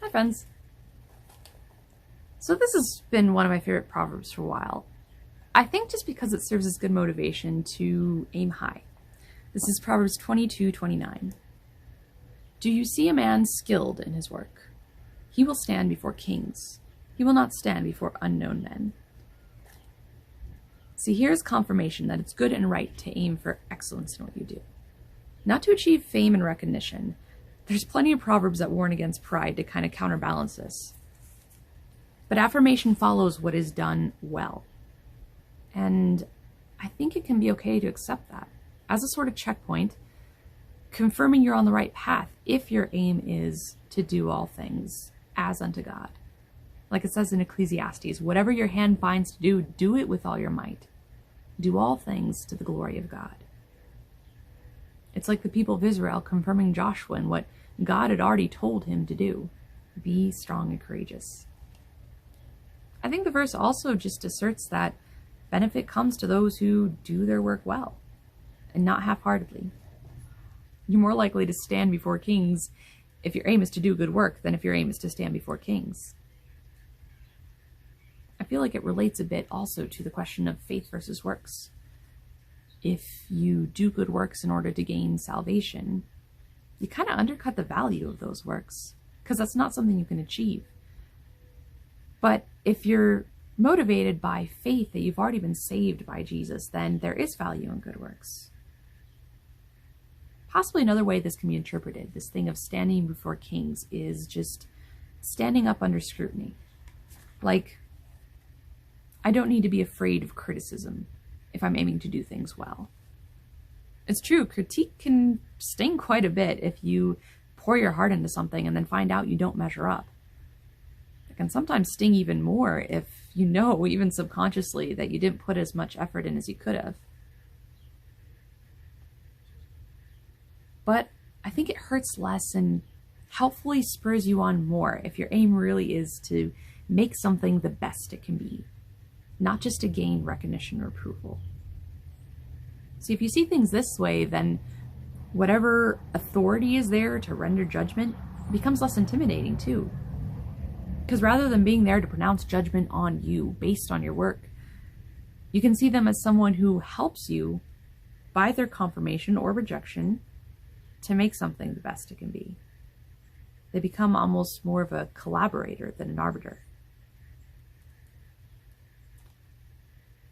Hi, friends. So this has been one of my favorite Proverbs for a while. I think just because it serves as good motivation to aim high. This is Proverbs 22:29. Do you see a man skilled in his work? He will stand before kings. He will not stand before unknown men. See, here's confirmation that it's good and right to aim for excellence in what you do. Not to achieve fame and recognition. There's plenty of Proverbs that warn against pride to kind of counterbalance this. But affirmation follows what is done well. And I think it can be okay to accept that as a sort of checkpoint, confirming you're on the right path if your aim is to do all things as unto God. Like it says in Ecclesiastes, whatever your hand finds to do, do it with all your might. Do all things to the glory of God. It's like the people of Israel confirming Joshua in what God had already told him to do. Be strong and courageous. I think the verse also just asserts that benefit comes to those who do their work well and not half-heartedly. You're more likely to stand before kings if your aim is to do good work than if your aim is to stand before kings. I feel like it relates a bit also to the question of faith versus works. If you do good works in order to gain salvation, you kind of undercut the value of those works because that's not something you can achieve. But if you're motivated by faith that you've already been saved by Jesus, then there is value in good works. Possibly another way this can be interpreted, this thing of standing before kings, is just standing up under scrutiny. Like, I don't need to be afraid of criticism if I'm aiming to do things well. It's true, critique can sting quite a bit if you pour your heart into something and then find out you don't measure up. It can sometimes sting even more if you know, even subconsciously, that you didn't put as much effort in as you could have. But I think it hurts less and helpfully spurs you on more if your aim really is to make something the best it can be, not just to gain recognition or approval. See, if you see things this way, then whatever authority is there to render judgment becomes less intimidating too. Because rather than being there to pronounce judgment on you based on your work, you can see them as someone who helps you by their confirmation or rejection to make something the best it can be. They become almost more of a collaborator than an arbiter.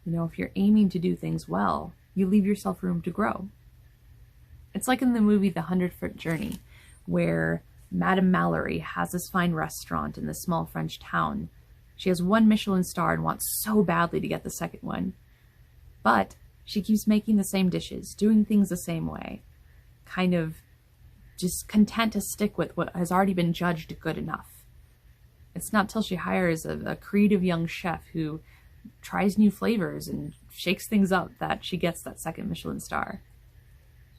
You know, if you're aiming to do things well, you leave yourself room to grow. It's like in the movie The 100-Foot Journey, where Madame Mallory has this fine restaurant in this small French town. She has one Michelin star and wants so badly to get the second one. But she keeps making the same dishes, doing things the same way, kind of just content to stick with what has already been judged good enough. It's not till she hires a creative young chef who tries new flavors and shakes things up that she gets that second Michelin star.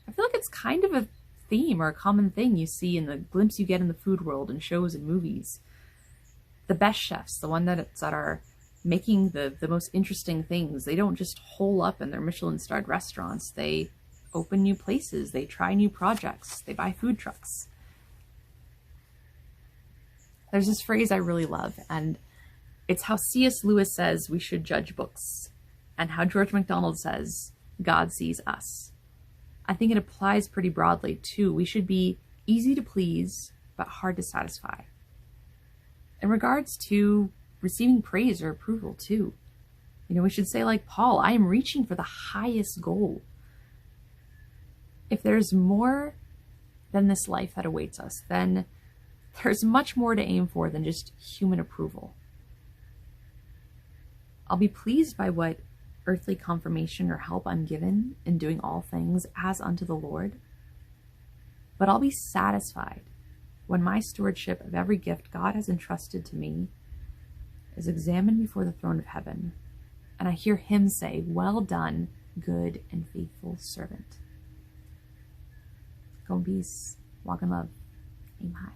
I feel like it's kind of a theme or a common thing you see in the glimpse you get in the food world and shows and movies. The best chefs, the one that are making the most interesting things, they don't just hole up in their Michelin-starred restaurants. They open new places, they try new projects, they buy food trucks. There's this phrase I really love, and it's how C.S. Lewis says we should judge books, and how George MacDonald says God sees us. I think it applies pretty broadly too. We should be easy to please, but hard to satisfy. In regards to receiving praise or approval too. You know, we should say like Paul, I am reaching for the highest goal. If there's more than this life that awaits us, then there's much more to aim for than just human approval. I'll be pleased by what earthly confirmation or help I'm given in doing all things as unto the Lord, but I'll be satisfied when my stewardship of every gift God has entrusted to me is examined before the throne of heaven, and I hear him say, well done, good and faithful servant. Go in peace, walk in love, aim high.